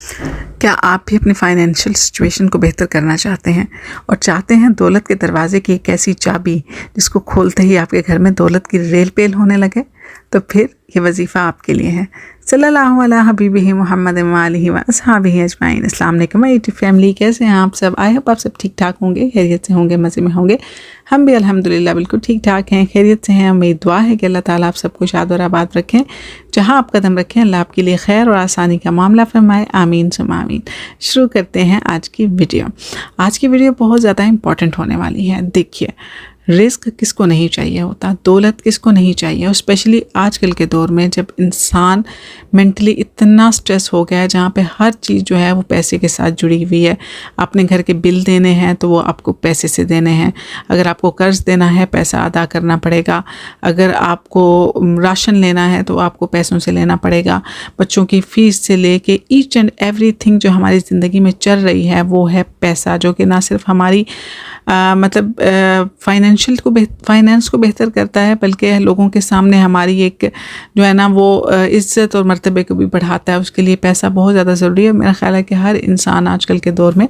کیا آپ بھی اپنی فائنینشیل سچویشن کو بہتر کرنا چاہتے ہیں اور چاہتے ہیں دولت کے دروازے کی ایک ایسی چابی جس کو کھولتے ہی آپ کے گھر میں دولت کی ریل پیل ہونے لگے؟ تو پھر یہ وظیفہ آپ کے لیے ہے۔ صلی اللہ علیہ حبیبہ محمد وآلہ واصحابہ اجمعین۔ السلام علیکم میری فیملی، کیسے ہیں آپ سب؟ آئی ہوپ آپ سب ٹھیک ٹھاک ہوں گے، خیریت سے ہوں گے، مزے میں ہوں گے۔ ہم بھی الحمدللہ بالکل ٹھیک ٹھاک ہیں، خیریت سے ہیں۔ میری دعا ہے کہ اللہ تعالیٰ آپ سب کو شاد اور آباد رکھیں، جہاں آپ قدم رکھیں اللہ آپ کے لیے خیر اور آسانی کا معاملہ فرمائے، آمین ثم آمین۔ شروع کرتے ہیں آج کی ویڈیو۔ آج کی ویڈیو بہت زیادہ امپورٹنٹ ہونے والی ہے۔ دیکھیے، رزق کس کو نہیں چاہیے ہوتا، دولت کس کو نہیں چاہیے، اور اسپیشلی آج کل کے دور میں جب انسان مینٹلی اتنا سٹریس ہو گیا ہے، جہاں پہ ہر چیز جو ہے وہ پیسے کے ساتھ جڑی ہوئی ہے۔ اپنے گھر کے بل دینے ہیں تو وہ آپ کو پیسے سے دینے ہیں، اگر آپ کو قرض دینا ہے پیسہ ادا کرنا پڑے گا، اگر آپ کو راشن لینا ہے تو آپ کو پیسوں سے لینا پڑے گا، بچوں کی فیس سے لے کے ایچ اینڈ ایوری تھنگ جو ہماری زندگی میں چل رہی ہے وہ ہے پیسہ، جو کہ نہ صرف ہماری فائنینس کو بہتر کرتا ہے، بلکہ لوگوں کے سامنے ہماری ایک جو ہے نا وہ عزت اور مرتبے کو بھی بڑھاتا ہے۔ اس کے لیے پیسہ بہت زیادہ ضروری ہے۔ میرا خیال ہے کہ ہر انسان آج کل کے دور میں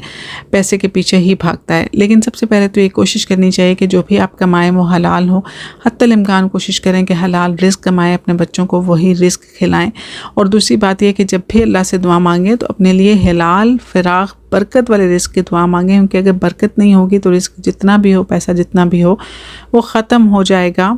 پیسے کے پیچھے ہی بھاگتا ہے، لیکن سب سے پہلے تو یہ کوشش کرنی چاہیے کہ جو بھی آپ کمائیں وہ حلال ہو۔ حتی الامکان کوشش کریں کہ حلال رزق کمائیں، اپنے بچوں کو وہی رزق کھلائیں۔ اور دوسری بات یہ کہ جب بھی اللہ سے دعا مانگیں تو اپنے لیے حلال، فراغ، برکت والے رزق کی دعا مانگیں، کیونکہ اگر برکت نہیں ہوگی تو رزق جتنا بھی ہو، پیسہ جتنا بھی ہو، وہ ختم ہو جائے گا۔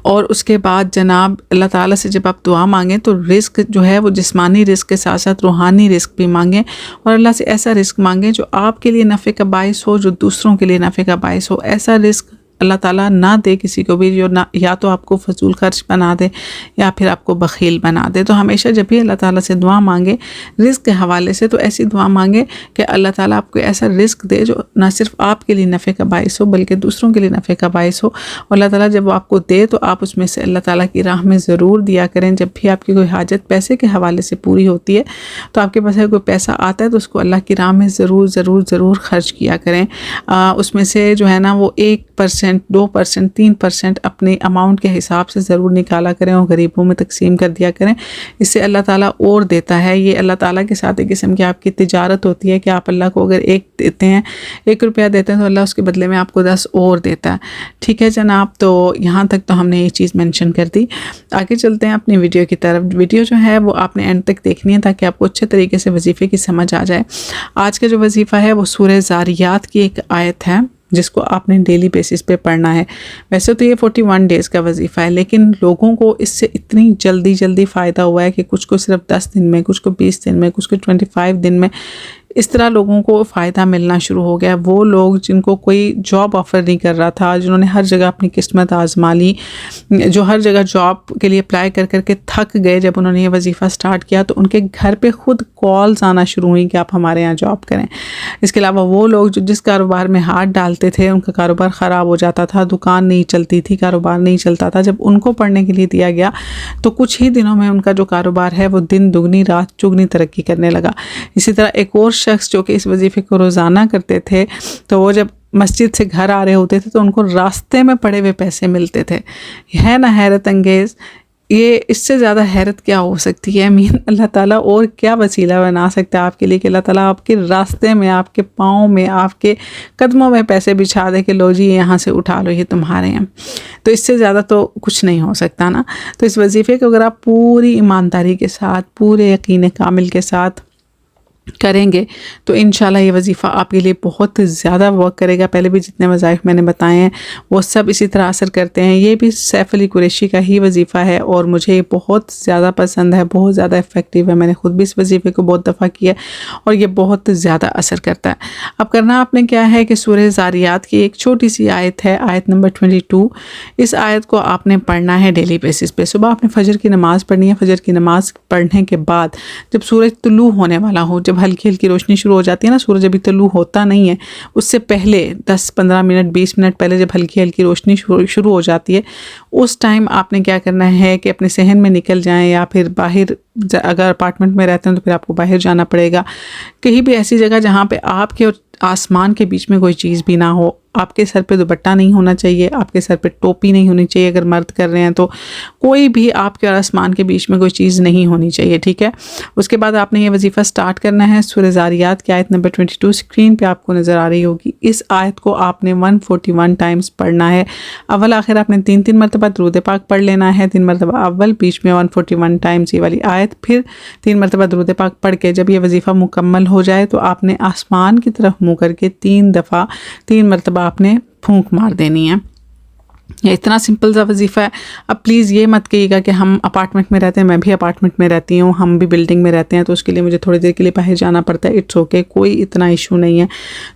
اور اس کے بعد جناب اللہ تعالیٰ سے جب آپ دعا مانگیں تو رزق جو ہے وہ جسمانی رزق کے ساتھ ساتھ روحانی رزق بھی مانگیں، اور اللہ سے ایسا رزق مانگیں جو آپ کے لیے نفع کا باعث ہو، جو دوسروں کے لیے نفع کا باعث ہو۔ ایسا رزق اللہ تعالیٰ نہ دے کسی کو بھی جو یا تو آپ کو فضول خرچ بنا دے یا پھر آپ کو بخیل بنا دے۔ تو ہمیشہ جب بھی اللہ تعالیٰ سے دعا مانگے رزق کے حوالے سے تو ایسی دعا مانگے کہ اللہ تعالیٰ آپ کو ایسا رزق دے جو نہ صرف آپ کے لیے نفع کا باعث ہو بلکہ دوسروں کے لیے نفع کا باعث ہو۔ اور اللہ تعالیٰ جب وہ آپ کو دے تو آپ اس میں سے اللہ تعالیٰ کی راہ میں ضرور دیا کریں۔ جب بھی آپ کی کوئی حاجت پیسے کے حوالے سے پوری ہوتی ہے تو آپ کے پاس کوئی پیسہ آتا ہے تو اس کو اللہ کی راہ میں ضرور ضرور ضرور خرچ کیا کریں۔ اس میں سے جو ہے نا وہ 1%، 2%، 3% اپنے اماؤنٹ کے حساب سے ضرور نکالا کریں اور غریبوں میں تقسیم کر دیا کریں۔ اس سے اللہ تعالیٰ اور دیتا ہے۔ یہ اللہ تعالیٰ کے ساتھ ایک قسم کی آپ کی تجارت ہوتی ہے کہ آپ اللہ کو اگر 1 دیتے ہیں، 1 روپیہ دیتے ہیں تو اللہ اس کے بدلے میں آپ کو 10 اور دیتا ہے۔ ٹھیک ہے جناب، تو یہاں تک تو ہم نے یہ چیز مینشن کر دی۔ آگے چلتے ہیں اپنی ویڈیو کی طرف۔ ویڈیو جو ہے وہ آپ نے اینڈ تک دیکھنی ہے تاکہ آپ کو اچھے طریقے سے وظیفے کی سمجھ آ جائے۔ آج کا جو وظیفہ ہے وہ سورہ ذاریات کی ایک آیت ہے جس کو آپ نے ڈیلی بیسس پہ پڑھنا ہے۔ ویسے تو یہ 41 ڈیز کا وظیفہ ہے، لیکن لوگوں کو اس سے اتنی جلدی فائدہ ہوا ہے کہ کچھ کو صرف 10 دن میں، کچھ کو 20 دن میں، کچھ کو 25 دن میں، اس طرح لوگوں کو فائدہ ملنا شروع ہو گیا۔ وہ لوگ جن کو کوئی جاب آفر نہیں کر رہا تھا، جنہوں نے ہر جگہ اپنی قسمت آزما لی، جو ہر جگہ جاب کے لیے اپلائی کر کے تھک گئے، جب انہوں نے یہ وظیفہ سٹارٹ کیا تو ان کے گھر پہ خود کالز آنا شروع ہوئی کہ آپ ہمارے یہاں جاب کریں۔ اس کے علاوہ وہ لوگ جو جس کاروبار میں ہاتھ ڈالتے تھے ان کا کاروبار خراب ہو جاتا تھا، دکان نہیں چلتی تھی، کاروبار نہیں چلتا تھا، جب ان کو پڑھنے کے لیے دیا گیا تو کچھ ہی دنوں میں ان کا جو کاروبار ہے وہ دن دگنی رات چگنی ترقی کرنے لگا۔ اسی طرح ایک اور شخص جو کہ اس وظیفے کو روزانہ کرتے تھے تو وہ جب مسجد سے گھر آ رہے ہوتے تھے تو ان کو راستے میں پڑے ہوئے پیسے ملتے تھے۔ ہے نا حیرت انگیز؟ یہ اس سے زیادہ حیرت کیا ہو سکتی ہے؟ اللہ تعالیٰ اور کیا وسیلہ بنا سکتا ہے آپ کے لیے کہ اللہ تعالیٰ آپ کے راستے میں، آپ کے پاؤں میں، آپ کے قدموں میں پیسے بچھا دے کہ لو جی یہاں سے اٹھا لو، یہ تمہارے ہیں۔ تو اس سے زیادہ تو کچھ نہیں ہو سکتا نا۔ تو اس وظیفے کو اگر آپ پوری ایمانداری کے ساتھ، پورے یقین کامل کے ساتھ کریں گے تو انشاءاللہ یہ وظیفہ آپ کے لیے بہت زیادہ ورک کرے گا۔ پہلے بھی جتنے وظائف میں نے بتائے ہیں وہ سب اسی طرح اثر کرتے ہیں۔ یہ بھی سیف علی قریشی کا ہی وظیفہ ہے اور مجھے یہ بہت زیادہ پسند ہے، بہت زیادہ افیکٹیو ہے۔ میں نے خود بھی اس وظیفے کو بہت دفعہ کیا اور یہ بہت زیادہ اثر کرتا ہے۔ اب کرنا آپ نے کیا ہے کہ سورہ ذاریات کی ایک چھوٹی سی آیت ہے، آیت نمبر 22۔ اس آیت کو آپ نے پڑھنا ہے ڈیلی بیسس پہ۔ صبح آپ نے فجر کی نماز پڑھنی ہے، فجر کی نماز پڑھنے کے بعد جب سورج طلوع ہونے والا ہو، جب ہلکی ہلکی روشنی شروع ہو جاتی ہے نا، سورج ابھی طلوع ہوتا نہیں ہے، اس سے پہلے 10-15 منٹ 20 منٹ پہلے جب ہلکی ہلکی روشنی شروع ہو جاتی ہے، اس ٹائم آپ نے کیا کرنا ہے کہ اپنے صحن میں نکل جائیں، یا پھر باہر اگر اپارٹمنٹ میں رہتے ہیں تو پھر آپ کو باہر جانا پڑے گا، کہیں بھی ایسی جگہ جہاں پہ آپ کے اور آسمان کے بیچ میں کوئی چیز بھی نہ ہو، آپ کے سر پہ دوپٹہ نہیں ہونا چاہیے، آپ کے سر پہ ٹوپی نہیں ہونی چاہیے، اگر مرد کر رہے ہیں تو کوئی بھی آپ کے اور آسمان کے بیچ میں کوئی چیز نہیں ہونی چاہیے، ٹھیک ہے۔ اس کے بعد آپ نے یہ وظیفہ سٹارٹ کرنا ہے سورہ ذاریات کی آیت نمبر 22 اسکرین پہ آپ کو نظر آ رہی ہوگی۔ اس آیت کو آپ نے 141 ٹائمز پڑھنا ہے، اول آخر آپ نے 3 مرتبہ درود پاک پڑھ لینا ہے، 3 مرتبہ اول، بیچ میں 141 ٹائمز یہ والی آیت، پھر 3 مرتبہ درود پاک پڑھ کے جب یہ وظیفہ مکمل ہو جائے تو آپ نے آسمان کی طرف منہ کر کے 3 دفعہ 3 مرتبہ آپ نے پھونک مار دینی ہے۔ یہ اتنا سمپل سا وظیفہ ہے۔ اب پلیز یہ مت کہیے گا کہ ہم اپارٹمنٹ میں رہتے ہیں، میں بھی اپارٹمنٹ میں رہتی ہوں، ہم بھی بلڈنگ میں رہتے ہیں تو اس کے لیے مجھے تھوڑی دیر کے لیے باہر جانا پڑتا ہے، اٹس اوکے، کوئی اتنا ایشو نہیں ہے۔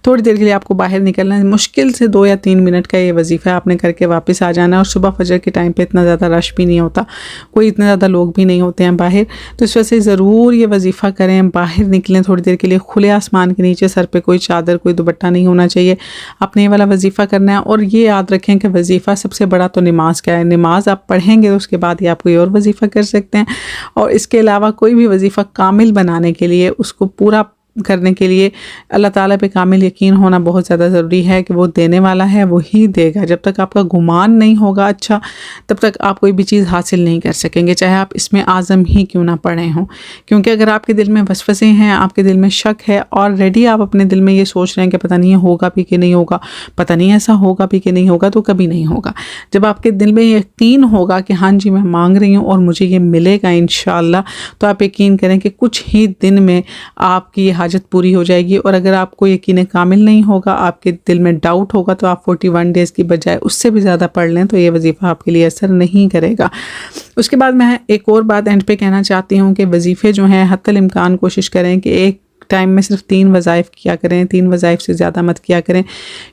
تھوڑی دیر کے لیے آپ کو باہر نکلنا ہے، مشکل سے 2 یا 3 منٹ کا یہ وظیفہ ہے، آپ نے کر کے واپس آ جانا ہے، اور صبح فجر کے ٹائم پہ اتنا زیادہ رش بھی نہیں ہوتا، کوئی اتنے زیادہ لوگ بھی نہیں ہوتے ہیں باہر، تو اس وجہ سے ضرور یہ وظیفہ کریں، باہر نکلیں تھوڑی دیر کے لیے کھلے آسمان کے نیچے، سر پہ کوئی چادر کوئی دوپٹہ نہیں ہونا چاہیے، آپ نے یہ والا وظیفہ کرنا ہے۔ اور یہ یاد رکھیں کہ وظیفہ سب سے بڑا تو نماز کا ہے، نماز آپ پڑھیں گے تو اس کے بعد ہی آپ کوئی اور وظیفہ کر سکتے ہیں، اور اس کے علاوہ کوئی بھی وظیفہ کامل بنانے کے لیے، اس کو پورا کرنے کے لیے اللہ تعالیٰ پہ کامل یقین ہونا بہت زیادہ ضروری ہے کہ وہ دینے والا ہے، وہی دے گا۔ جب تک آپ کا گمان نہیں ہوگا اچھا، تب تک آپ کوئی بھی چیز حاصل نہیں کر سکیں گے، چاہے آپ اس میں اعظم ہی کیوں نہ پڑھے ہوں، کیونکہ اگر آپ کے دل میں وسوسے ہیں، آپ کے دل میں شک ہے، آلریڈی آپ اپنے دل میں یہ سوچ رہے ہیں کہ پتہ نہیں ہوگا بھی کہ نہیں ہوگا، پتہ نہیں ایسا ہوگا بھی کہ نہیں ہوگا، تو کبھی نہیں ہوگا۔ جب آپ کے دل میں یقین ہوگا کہ ہاں جی میں مانگ رہی ہوں اور مجھے یہ ملے گا انشاءاللہ، تو آپ یقین کریں کہ کچھ ہی دن میں آپ کی حاجت پوری ہو جائے گی۔ اور اگر آپ کو یقین کامل نہیں ہوگا، آپ کے دل میں ڈاؤٹ ہوگا، تو آپ 41 ڈیز کی بجائے اس سے بھی زیادہ پڑھ لیں تو یہ وظیفہ آپ کے لیے اثر نہیں کرے گا۔ اس کے بعد میں ایک اور بات اینڈ پہ کہنا چاہتی ہوں کہ وظیفے جو ہیں حتی الامکان کوشش کریں کہ ایک ٹائم میں صرف 3 وظائف کیا کریں، 3 وظائف سے زیادہ مت کیا کریں،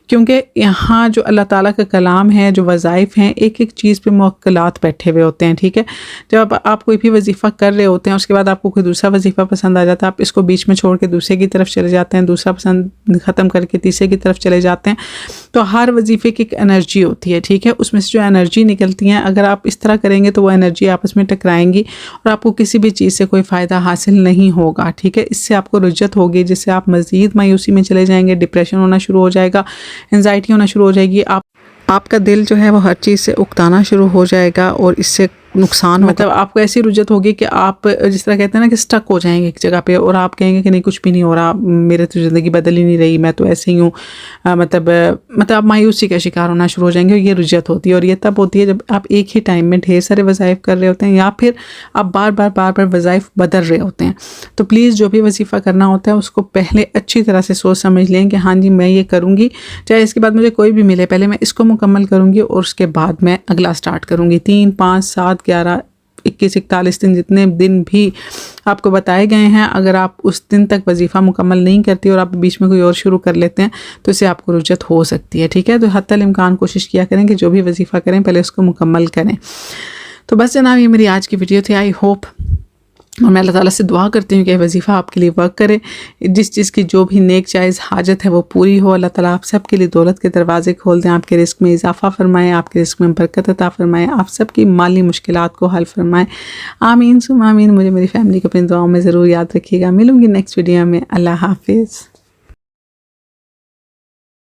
کیونکہ یہاں جو اللہ تعالیٰ کا کلام ہے، جو وظائف ہیں، ایک ایک چیز پہ موکلات بیٹھے ہوئے ہوتے ہیں، ٹھیک ہے۔ جب آپ کوئی بھی وظیفہ کر رہے ہوتے ہیں، اس کے بعد آپ کو کوئی دوسرا وظیفہ پسند آ جاتا ہے، آپ اس کو بیچ میں چھوڑ کے دوسرے کی طرف چلے جاتے ہیں، دوسرا پسند ختم کر کے تیسرے کی طرف چلے جاتے ہیں، تو ہر وظیفے کی ایک انرجی ہوتی ہے، ٹھیک ہے۔ اس میں سے جو انرجی نکلتی ہیں، اگر آپ اس طرح کریں گے تو وہ انرجی آپس میں ٹکرائیں گی اور آپ کو کسی بھی چیز سے کوئی فائدہ حاصل نہیں ہوگا، ٹھیک ہے۔ اس سے آپ کو رجت ہوگی، جس سے آپ مزید مایوسی میں چلے جائیں گے، ڈپریشن ہونا شروع ہو جائے گا، انزائٹی ہونا شروع ہو جائے گی، آپ کا دل جو ہے وہ ہر چیز سے اکتانا شروع ہو جائے گا، اور اس سے نقصان مطلب آپ کو ایسی رجت ہوگی کہ آپ جس طرح کہتے ہیں نا کہ سٹک ہو جائیں گے ایک جگہ پہ، اور آپ کہیں گے کہ نہیں کچھ بھی نہیں ہو رہا، میرے تو زندگی بدل ہی نہیں رہی، میں تو ایسے ہی ہوں، مطلب آپ مایوسی کا شکار ہونا شروع ہو جائیں گے۔ یہ رجت ہوتی ہے، اور یہ تب ہوتی ہے جب آپ ایک ہی ٹائم میں ڈھیر سارے وظائف کر رہے ہوتے ہیں، یا پھر آپ بار بار وظائف بدل رہے ہوتے ہیں۔ تو پلیز جو بھی وظیفہ کرنا ہوتا ہے اس کو پہلے اچھی طرح سے سوچ سمجھ لیں کہ ہاں جی میں یہ کروں گی، چاہے اس کے بعد مجھے کوئی بھی ملے، پہلے میں اس کو مکمل کروں گی اور اس کے بعد میں اگلا سٹارٹ کروں گی۔ 3، 5، 7، 11، 21، 41 دن، جتنے دن بھی آپ کو بتائے گئے ہیں، اگر آپ اس دن تک وظیفہ مکمل نہیں کرتی اور آپ بیچ میں کوئی اور شروع کر لیتے ہیں تو اسے آپ کو رجت ہو سکتی ہے، ٹھیک ہے۔ تو حتی الامکان کوشش کیا کریں کہ جو بھی وظیفہ کریں پہلے اس کو مکمل کریں۔ تو بس جناب یہ میری آج کی ویڈیو تھی، آئی ہوپ، اور میں اللہ تعالیٰ سے دعا کرتی ہوں کہ یہ وظیفہ آپ کے لیے ورک کرے، جس چیز کی جو بھی نیک جائز حاجت ہے وہ پوری ہو، اللہ تعالیٰ آپ سب کے لیے دولت کے دروازے کھول دیں، آپ کے رزق میں اضافہ فرمائیں، آپ کے رزق میں برکت عطا فرمائیں، آپ سب کی مالی مشکلات کو حل فرمائیں، آمین ثم آمین۔ مجھے میری فیملی کو اپنی دعاؤں میں ضرور یاد رکھیے گا۔ ملوں گی نیکسٹ ویڈیو میں، اللہ حافظ۔